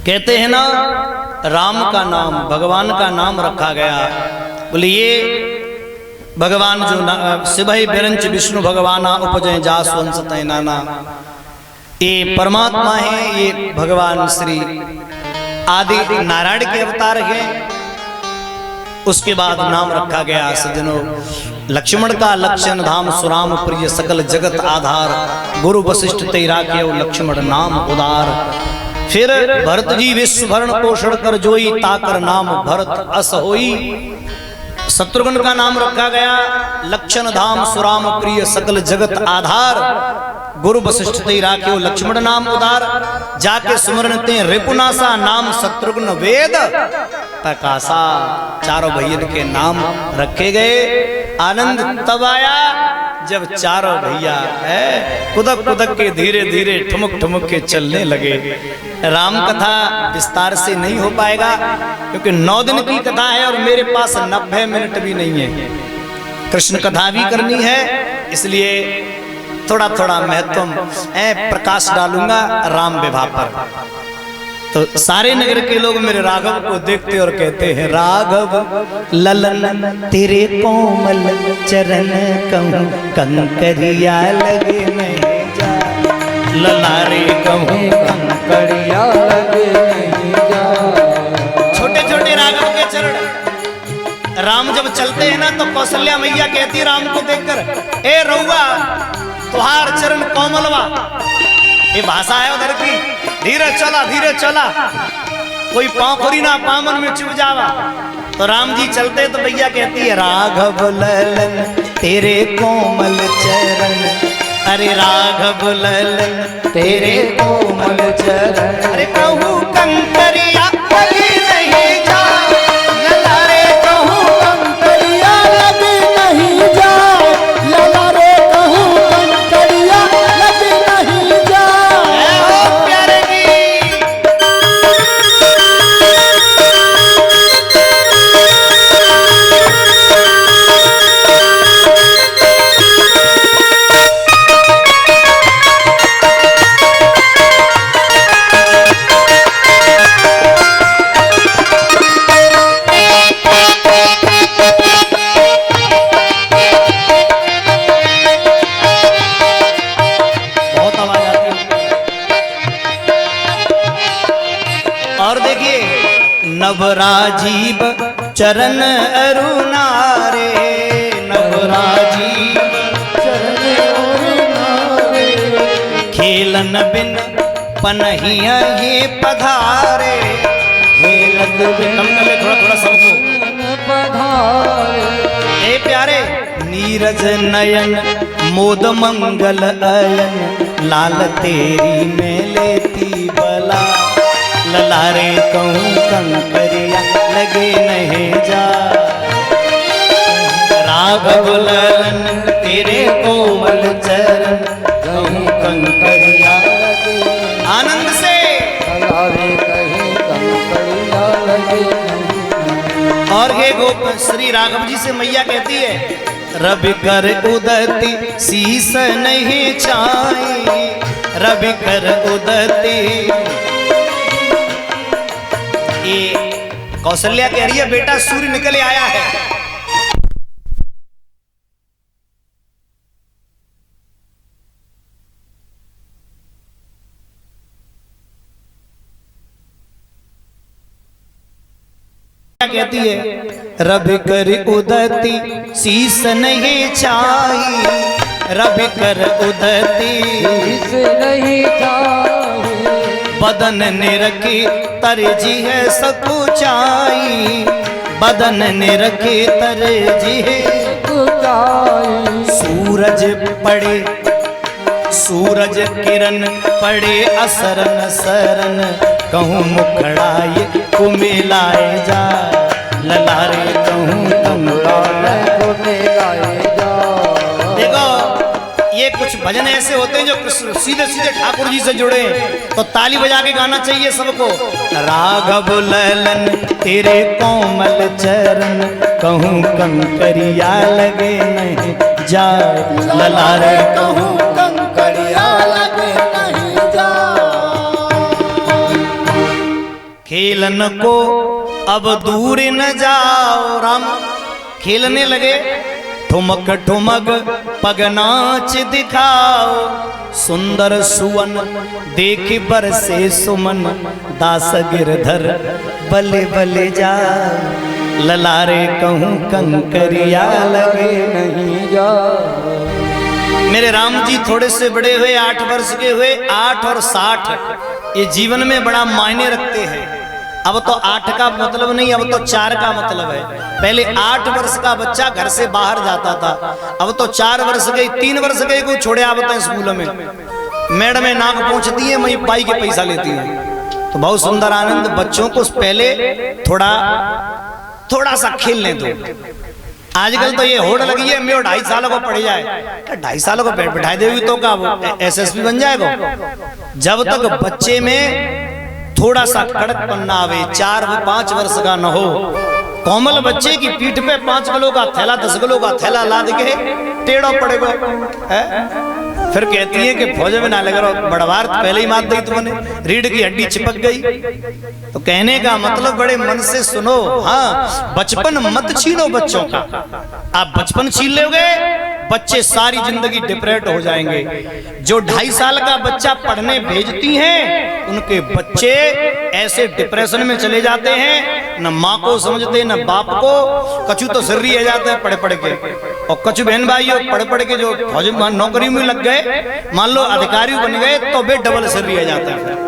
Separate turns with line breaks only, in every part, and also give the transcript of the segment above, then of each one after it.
कहते हैं ना, राम का नाम भगवान का नाम रखा गया। बोले ये भगवान जो शिवहि बिरंच विष्णु भगवाना उपजय जास वंश तय नाना, ये परमात्मा है, ये भगवान श्री आदि नारायण के अवतार हैं। उसके बाद नाम रखा गया सज्जनों, लक्ष्मण का लक्षण धाम सुराम प्रिय सकल जगत आधार, गुरु वशिष्ठ तेरा के लक्ष्मण नाम उदार। फिर भरत जी विश्व भरण पोषण कर जोई, ताकर नाम भरत अस होई। शत्रुघ्न का नाम रखा गया लक्षण धाम सुराम प्रिय सकल जगत आधार, गुरु वशिष्ठ तेरा के लक्ष्मण नाम उदार। जाके सुमरनते रिपुनासा नाम शत्रुघ्न वेद प्रकाशा। चारों भैया के नाम रखे गए। आनंद तब आया जब चारों भैया है कुदक कुदक के धीरे धीरे ठुमक ठुमक के चलने लगे। राम कथा विस्तार से नहीं हो पाएगा क्योंकि 9 दिन की कथा है और मेरे पास 90 मिनट भी नहीं है। कृष्ण कथा भी करनी है, इसलिए थोड़ा थोड़ा महत्व प्रकाश डालूंगा राम विवाह पर। तो सारे नगर के लोग मेरे राघव को देखते और कहते हैं, राघव ललन तेरे कोमल चरण कहूँ कंकरिया लगे नहीं जा, ललारे कहूँ कंकरिया लगे नहीं जा। छोटे छोटे राघव के चरण। राम जब चलते हैं ना तो कौशल्या मैया कहती राम को देखकर, ए रउआ तुहार चरण कोमलवा। ये भाषा है उधर की, धीरे चला कोई पाँवखोरी ना पामन में चुभ जावा। तो राम जी चलते तो भैया कहती है, राघव ललन तेरे कोमल चरण, अरे राघव ललन तेरे कोमल चरण, अरे कहूँ कंकरिया लगे नहीं जा, ललारे कहूँ कंकरिया लगे नहीं जा, ललारे कहूँ कंकरिया लगे नहीं जा। प्यारे की नव राजीव चरण अरुणारे, नव राजीव चरण अरुणारे, खेलन बिन पनहिया ये पधारे, खेलन बिन थोड़ा थोड़ा सबको पधारे। ए प्यारे नीरज नयन मोद मंगल अयन, लाल तेरी में लेती बला, ललारे कहूँ कंकरिया लगे नहीं जा, राघव ललन तेरे कोमल चरण कहूँ कंकरिया लगे। आनंद से ललारे कहूँ कंकरिया लगे। और ये गोप श्री राघव जी से मैया कहती है, रवि कर उदती शीस नहीं छाई, रवि कर उदती। कौशल्या कह रही है, बेटा सूर्य निकल आया है। कहती है, रवि कर उदती शीस नहीं छाई, रवि कर उदती शीस नहीं छाई, बदन निरखी तरजी है सकुचाई, बदन निरखी तरजी है सकुचाई। सूरज पड़े सूरज किरण पड़े असरन सरन, कहूँ मुखड़ाए कुमिलाए जा, ललारे कहूँ कंकाल कुमिलाए जा। देखो ये कुछ भजन ऐसे होते हैं जो सीधे सीधे ठाकुर जी से जुड़े, तो ताली बजा के गाना चाहिए सबको। राघव ललन तेरे कोमल चरण, कहूँ कंकरिया लगे नहीं जाए, ललारे कहूँ कंकरिया लगे नहीं जाए। खेलन को अब दूर न जाओ। राम खेलने लगे, ठुमक ठुमक पग नाच दिखाओ, सुंदर सुवन देख बरसे सुमन, दास गिरधर बले बले जा, ललारे कहूँ कंकरिया लगे नहीं जा। मेरे राम जी थोड़े से बड़े हुए, 8 वर्ष के हुए। 8 और 60 ये जीवन में बड़ा मायने रखते हैं। अब तो 8 का मतलब नहीं, अब तो 4 का मतलब है। पहले 8 वर्ष का बच्चा घर से बाहर जाता था, अब तो 4 वर्ष गई, 3 वर्ष गए को छोड़े आवता है स्कूल में। मैडम में नाक पहुंचती है, वही पाई के पैसा लेती है। तो बहुत सुंदर आनंद। बच्चों को पहले थोड़ा सा खेलने दो। आजकल तो ये होड़ लगी है, मैं 2.5 सालों को पढ़ जाए, 2.5 सालों को बैठाई देगी तो का वो SSB बन जाएगा। जब तक बच्चे में थोड़ा सा कड़कपन ना आवे, 4-5 वर्ष का न हो, कोमल बच्चे की पीठ पे 5 किलो का थैला 10 किलो का थैला लाद के टेढ़ो पड़ेगा। फिर कहती है कि फौज में ना लगा रहो, बड़वार पहले ही मार दी तुमने, रीढ़ की हड्डी चिपक गई। तो कहने का मतलब बड़े मन से सुनो। हाँ, बचपन मत छीनो बच्चों का। आप बचपन छीन लोगे, बच्चे सारी जिंदगी डिप्रेट हो जाएंगे। जो 2.5 साल का बच्चा पढ़ने भेजती हैं, उनके बच्चे ऐसे डिप्रेशन में चले जाते हैं, न माँ को समझते न बाप को। कछु तो सर्री रह जाते हैं पढ़ पढ़ के, और कछु बहन भाइयों पढ़ पढ़ के जो फौज में नौकरी में लग गए, मान लो अधिकारी बन गए, तो वे डबल सर्री रह जाते हैं।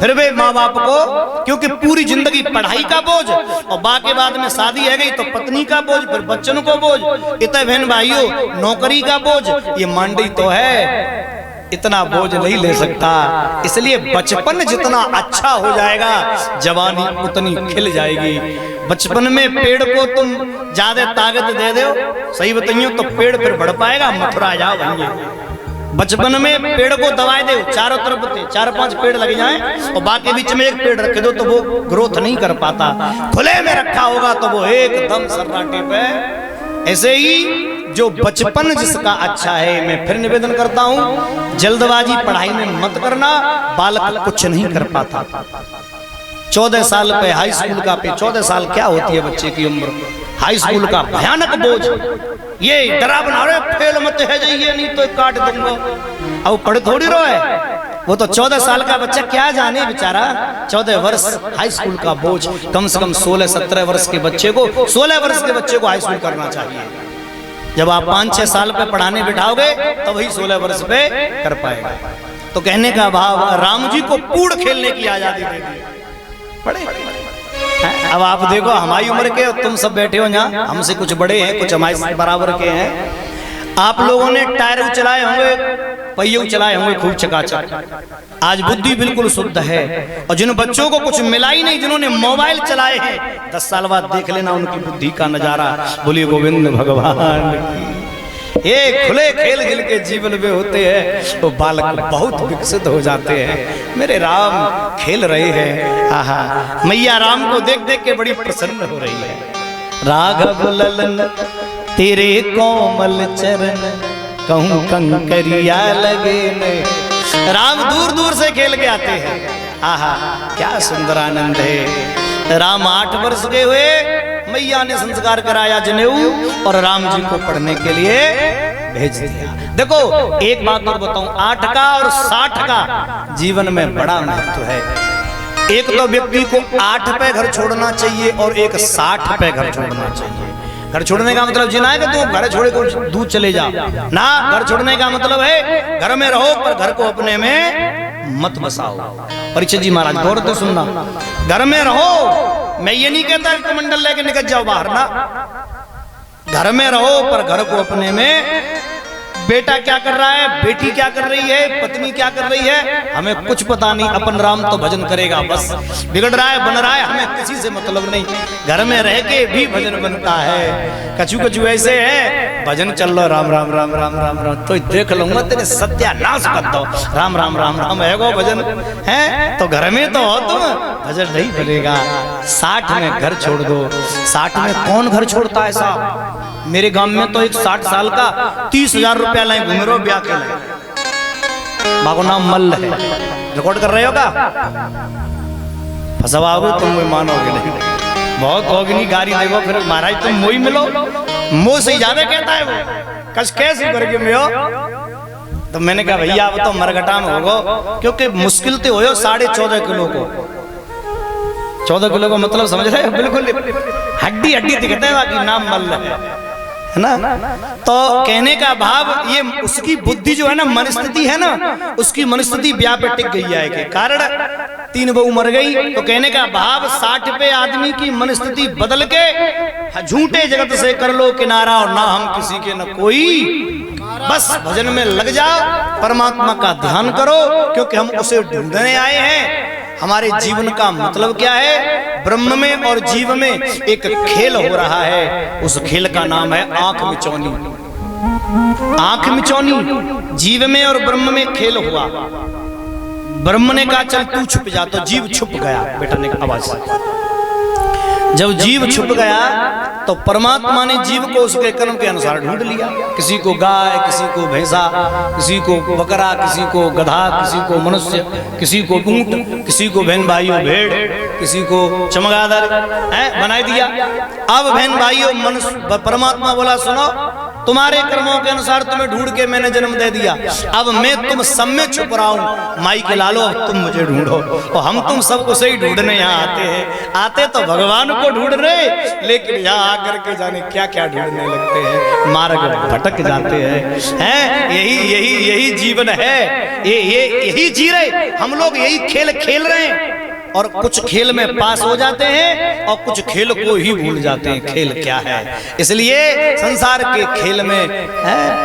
फिर वे माँ बाप को, क्योंकि पूरी जिंदगी पढ़ाई का बोझ, और बाकी बाद में शादी है गई तो पत्नी का बोझ, फिर बच्चों को बोझ, इतने बहन भाइयों नौकरी का बोझ। ये मंडी तो है, इतना बोझ नहीं ले सकता। इसलिए बचपन जितना अच्छा हो जाएगा, जवानी उतनी खिल जाएगी। बचपन में पेड़ को तुम ज्यादा ताकत दे दो, सही बताइए, तो पेड़ फिर बढ़ पाएगा, मथुरा जाओ भैया। बचपन में पेड़ को दबाए दो, चारों तरफ 4-5 पेड़ लग जाएं, और बाकी बीच में एक पेड़ रख दो, तो वो ग्रोथ नहीं कर पाता। खुले में रखा होगा तो वो एकदम सर्राटे पे। ऐसे ही जो बचपन जिसका अच्छा है, मैं फिर निवेदन करता हूं, जल्दबाजी पढ़ाई में मत करना, बालक कुछ नहीं कर पाता। 14 साल पे हाई स्कूल का, 14 साल क्या होती है बच्चे की उम्र, हाई स्कूल का भयानक बोझ। ये डरा बना रहे, फेल मत है जाइए नहीं तो काट दूंगा। अब पढ़ थोड़ी रहो है, वो तो 14 साल का बच्चा क्या जाने बेचारा। 14 वर्ष हाई स्कूल का बोझ। कम से कम 16-17 वर्ष के बच्चे को, 16 वर्ष के बच्चे को हाई स्कूल करना चाहिए। जब आप 5-6 साल पे पढ़ाने बिठाओगे तो वही 16 वर्ष पे कर पाएगा। तो कहने का भाव, राम जी को पूर्ण खेलने की आजादी दे दी। पढ़े अब आप देखो, हमारी उम्र के तुम सब बैठे हो यहाँ, हमसे कुछ बड़े हैं, कुछ हमारे बराबर के हैं। आप लोगों ने टायर चलाए होंगे, पहियों चलाए होंगे खूब चकाचक। आज बुद्धि बिल्कुल शुद्ध है। और जिन बच्चों को कुछ मिला ही नहीं, जिन्होंने मोबाइल चलाए हैं, 10 साल बाद देख लेना उनकी बुद्धि का नजारा। बोलिए गोविंद भगवान की। ये खुले खेल जिनके जीवन में होते हैं, तो बालक बहुत विकसित हो जाते हैं। मेरे राम खेल रहे हैं, आहा, मैया राम को देख देख के बड़ी प्रसन्न हो रही है। राघव ललन तेरे कोमल चरण, कहूँ कंकरिया लगे ने। राम दूर दूर से खेल के आते हैं, आहा क्या सुंदर आनंद है। राम 8 वर्ष के हुए, मैया ने संस्कार कराया जनेऊ, और राम जी को पढ़ने के लिए भेज दिया। देखो एक बात और बताऊं, 8 का और 60 का जीवन में बड़ा महत्व है। एक तो व्यक्ति को 8 पे घर छोड़ना चाहिए, और एक 60 पे घर छोड़ना चाहिए। घर छोड़ने का मतलब जिना है कि तुम घर छोड़े को दूर चले जाओ ना। घर छोड़ने का मतलब है घर में रहो, पर घर को अपने में मत बसाओ। परीक्षित जी महाराज गौर से सुनना, घर में रहो, मैं ये नहीं कहता कि कमंडल लेके निकल जाओ बाहर ना। घर में रहो, पर घर को अपने में। बेटा क्या कर रहा है, बेटी क्या कर रही है, पत्नी क्या कर रही है, हमें कुछ पता नहीं। अपन राम तो भजन करेगा बस। बिगड़ रहा है, बन रहा है, हमें किसी से मतलब नहीं। घर में रह के भी भजन बनता है। कछु कछु ऐसे है, भजन चल लो राम राम राम राम राम राम, तो देख लूंगा तेरे सत्यानाश कर दो। राम राम राम राम है वो भजन है, तो घर में तो हो तुम, भजन नहीं बनेगा। 60 में घर छोड़ दो। 60 में कौन घर छोड़ता है साहब? मेरे गांव में तो एक 60 साल का 30,000 रुपया लाए घूम रहे हो ब्याह के लिए। बाबू नाम मल्ल है, रिकॉर्ड कर रहे हो का? फंसवाओगे तुम मुझे मानोगे नहीं, बहुत होगी गाड़ी देखो फिर महाराज तुम मुझे मिलो, मुँह से ज्यादा कहता है वो, कस कैसे करके मैं हो। तो मैंने कहा भैया अब तो मरघटा में होगो, क्योंकि मुश्किल तो हो 14.5 किलो को, 14 किलो का मतलब समझ रहे हो, बिल्कुल हड्डी हड्डी दिखता है बाकी नाम मल है ना। तो कहने का भाव ये उसकी बुद्धि जो है ना, मनस्थिति है ना, उसकी मनस्थिति ब्याह पे टिक गई है के कारण 3 बहू मर गई। तो कहने का भाव 60 पे आदमी की मनस्थिति बदल के झूठे जगत से कर लो किनारा, और ना हम किसी के न कोई, बस भजन में लग जाओ, परमात्मा का ध्यान करो, क्योंकि हम उसे ढूंढने आए हैं। हमारे जीवन का मतलब क्या है, ब्रह्म में और जीव में एक खेल हो रहा है, उस खेल का नाम है आंख मिचौनी। आंख मिचौनी जीव में और ब्रह्म में खेल हुआ। ब्रह्म ने कहा चल तू छुप जा, तो जीव छुप गया, बेटा ने आवाज। जब जीव छुप गया तो परमात्मा ने जीव को उसके कर्म के अनुसार ढूंढ लिया। किसी को गाय, किसी को भैंसा, किसी को बकरा, किसी को गधा, किसी को मनुष्य, किसी को ऊंट, किसी को बहन भाइयों भेड़, किसी को चमगादड़ बना दिया। अब बहन भाइयों मनुष्य परमात्मा बोला सुनो, तुम्हारे कर्मों के अनुसार तुम्हें ढूंढ के मैंने जन्म दे दिया, अब मैं तुम सब में छुप रहा हूँ, माई के लालो तुम मुझे ढूंढो। और हम तुम सबको सही ढूंढने यहाँ आते हैं, आते तो भगवान को ढूंढ रहे, लेकिन यहाँ आकर के जाने क्या क्या ढूंढने लगते हैं, मार्ग भटक जाते हैं। यही जीवन है, यही जी रहे हम लोग, यही खेल खेल रहे हैं। और कुछ खेल में पास हो जाते हैं और कुछ खेल को ही भूल जाते हैं खेल क्या है। इसलिए संसार के खेल में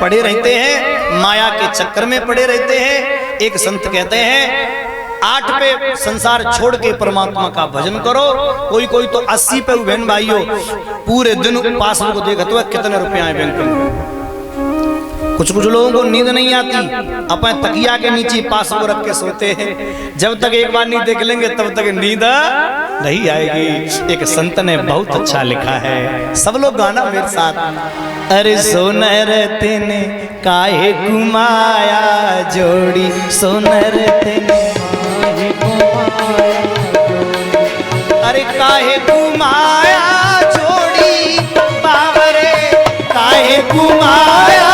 पड़े रहते हैं, माया के चक्कर में पड़े रहते हैं। एक संत कहते हैं 8 पे संसार छोड़ के परमात्मा का भजन करो। कोई कोई तो 80 पे बहन भाइयों पूरे दिन पासबुक को देखा तो कितने रुपया है बैंक में। कुछ लोगों को नींद नहीं आती, अपने तकिया के नीचे पासबुक रख के सोते हैं, जब तक एक बार नहीं देख लेंगे तब तक नींद नहीं आएगी। एक संत ने बहुत अच्छा लिखा है, सब लोग गाना मेरे साथ। अरे सोनर तेने काहे घुमाया जोड़ी, सोनर तेने अरे काहे घुमाया जोड़ी, बाबरे काहे घुमाया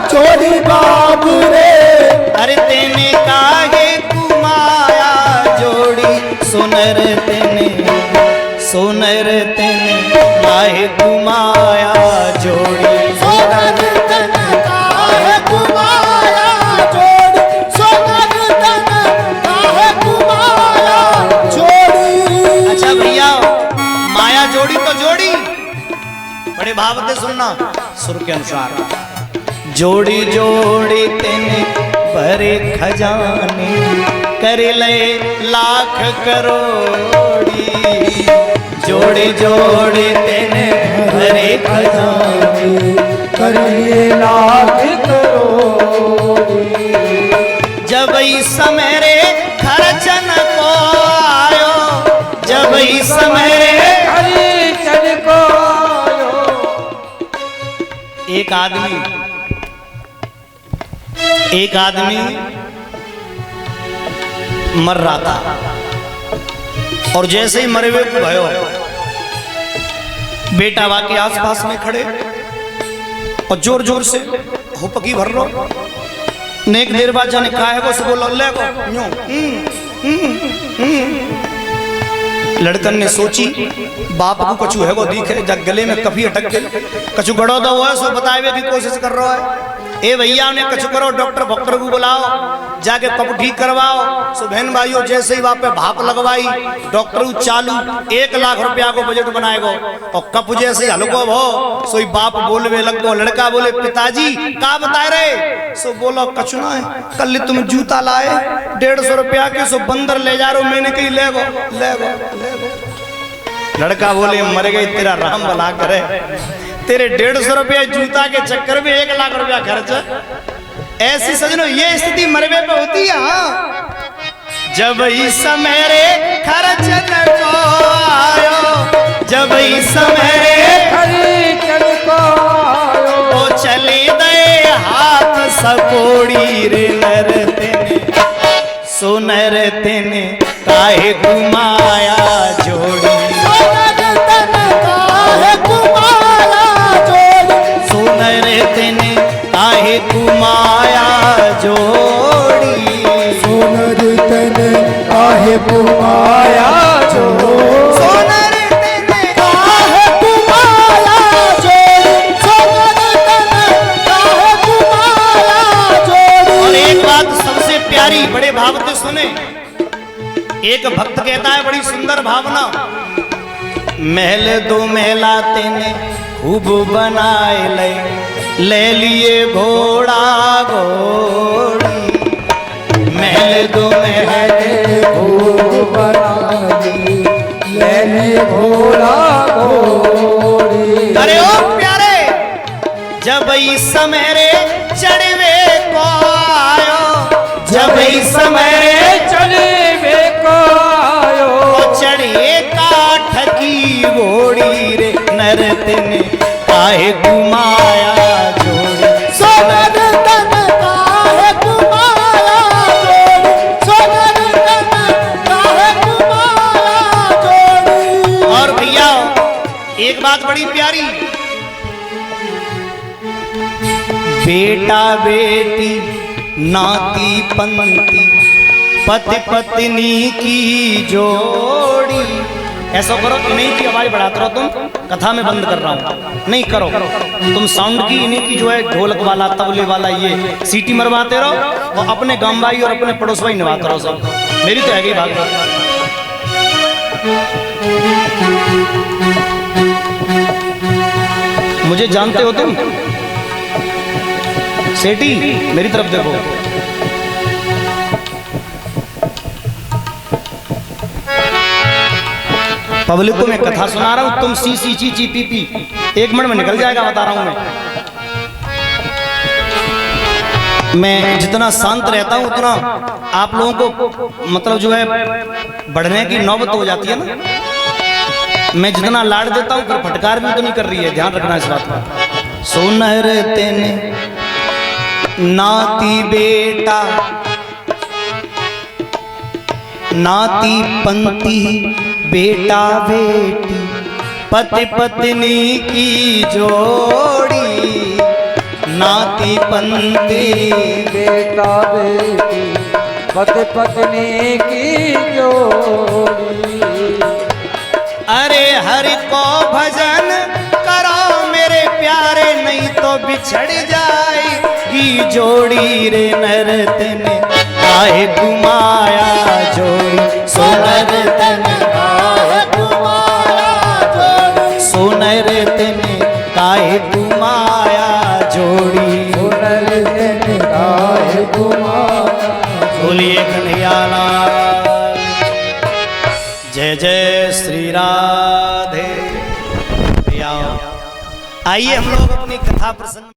जोड़ी बाबरे, अरे तेने काहे घुमाया जोड़ी, सोनर तेने काहे घुमाया जोड़ी, सोनर तेने काहे घुमाया जोड़ी, सोनर तेने काहे घुमाया जोड़ी। अच्छा भैया, माया जोड़ी तो जोड़ी, बड़े भाव से सुनना सुर के अनुसार। जोड़ी जोड़ी तेने भरे खजाने, कर ले लाख करोड़ी, जोड़ी जोड़ी तेने भरे खजाने, कर ले लाख करोड़ी। जब समय रे खर्चन को आयो, जब समय रे खर्चन को आयो। एक आदमी मर रहा था, और जैसे ही मरे हुए भयो बेटा वा के आसपास में खड़े और जोर जोर से हुपकी भर लो। नेक देर बाद जाने काहे को से बोलो ले को। लड़कन ने सोची बाप को कछु है वो दिखे, जब गले में कभी अटक के कछु गड़ो दो है सो बतावे की कोशिश कर रहा है। ए भैया ने कछु करो, डॉक्टर भक्टर को बुलाओ, जाके कप ठीक करवाओ। सो बहन भाइयों जैसे ही वहां पे भाप लगवाई, डॉक्टर चालू 1 लाख रुपया को बजट बनाएगो, और कप जैसे हल्को हो सो बाप बोलवे लगो। लड़का बोले पिताजी का बताए रहे, सो बोलो कछु ना है, कल तुम जूता लाए 150 रुपया के, सो बंदर ले जा रहे हो, मैंने कही ले गो। लड़का बोले मर गई तेरा राम भला करे, तेरे 150 रुपया जूता के चक्कर में 1 लाख रुपया खर्च। ऐसी सजनो ये स्थिति मरवे पे होती है। जब इस समय रे खर्च को आयो, जब इस समय रे खर्च को आयो, वो चले दे हाथ सकोड़ी रे नर तेने, सोनर तेने काहे घुमाया जोड़ी,
सोनर तन काहे घुमाया जोड़ी,
सोनर तेने काहे घुमाया जोड़ी,
सोनर तन काहे घुमाया जोड़ी, सोनर तन काहे घुमाया जोड़ी, सोनर तन काहे घुमाया जोड़ी।
और एक बात सबसे प्यारी, बड़े भाव से सुने। एक भक्त कहता है बड़ी सुंदर भावना, महल दो महला तेने खूब बनाए ले लिए घोड़ा घोड़ी, महल दो महल
खूब बनाई ले लिए घोड़ा घोड़ी।
अरे ओ प्यारे, जब इस समय चढ़वे को आयो, जब इस समय
चढ़वे को आयो,
चढ़े काठ की घोड़ी रे, नर तेने काहे घुमाया जोड़ी,
सोनर तन काहे घुमाया जोड़ी, सोनर तन काहे घुमाया जोड़ी।
और भैया एक बात बड़ी प्यारी, बेटा बेटी नाती पंती पति पत्नी की जोड़ी। ऐसा करो, इन्हीं की आवाज बढ़ाते रहो, तुम कथा में बंद कर रहा हूं, नहीं करो तुम साउंड की, इन्हीं की जो है ढोलक वाला तबले वाला ये सीटी मरवाते रहो और अपने गांव भाई और अपने पड़ोस भाई निभाते रहो सब। मेरी तो है ही बात। मुझे जानते हो तुम सेठी, मेरी तरफ देखो। पब्लिक को मैं कथा सुना रहा हूं, तुम सी सी ची ची पी पी, 1 मिनट में निकल जाएगा, बता रहा हूं मैं जितना शांत रहता हूं उतना आप लोगों को मतलब जो है बढ़ने की नौबत हो जाती है ना। मैं जितना लाड़ देता हूं फिर फटकार भी तो नहीं कर रही है, ध्यान रखना इस बात का। सोनर तेने नाती बेटा नाती पंती बेटा बेटी पति पत्नी की जोड़ी, नाती पंती
बेटा बेटी पति पत्नी की जोड़ी।
अरे हरि को भजन करो मेरे प्यारे, नहीं तो बिछड़ जाएगी जोड़ी रे, नर तेने काहे घुमाया जोड़ी, सोनर तेने काहे घुमाया जोड़ी, सोनर तेने काहे घुमाया जोड़ी,
सोनर तेने काहे घुमाया।
बोलिए कन्हैया लाल, जय जय श्री राधे। आइए हम लोग अपनी कथा प्रसंग